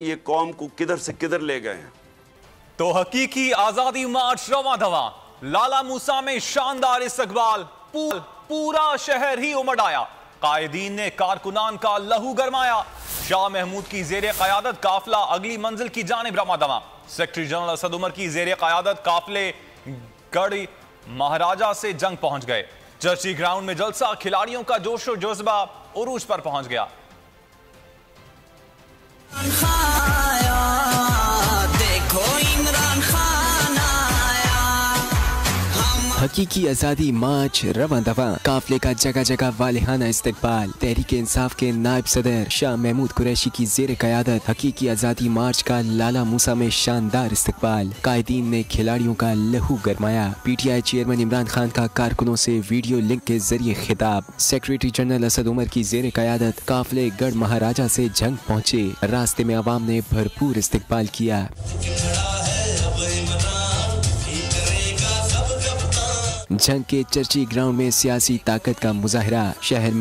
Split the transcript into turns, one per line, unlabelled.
ये कौम को किधर से किधर ले गए हैं।
तो हकीकी आजादी मार्च रवां दवा, लाला मूसा में शानदार इस्तकबाल, पूरा शहर ही उमड़ आया। कायदीन ने कारकुनान का लहू गरमाया। शाह महमूद की जेर क़यादत काफिला अगली मंजिल की जानिब रवां दवा। सेक्रेटरी जनरल असद उमर की जेर क़यादत काफिले गढ़ महाराजा से जंग पहुंच गए। चर्ची ग्राउंड में जलसा, खिलाड़ियों का जोश और जज्बा उरूज पर पहुंच गया।
हकीकी आजादी मार्च रवां दवा, काफिले का जगह जगह वालिहाना इस्तकबाल। तहरीक इंसाफ के नायब सदर शाह महमूद कुरैशी की जेर क़यादत हकीकी आजादी मार्च का लाला मूसा में शानदार इस्तकबाल। कायदीन ने खिलाड़ियों का लहू गरमाया। PTI चेयरमैन इमरान खान का कारकुनों से वीडियो लिंक के जरिए खिताब। सेक्रेटरी जनरल असद उमर की जेर क़यादत काफिले गढ़ महाराजा से जंग पहुंचे। रास्ते में अवाम ने भरपूर इस्तकबाल किया। जंग के चर्ची ग्राउंड में सियासी ताकत का मुजाहरा। शहर में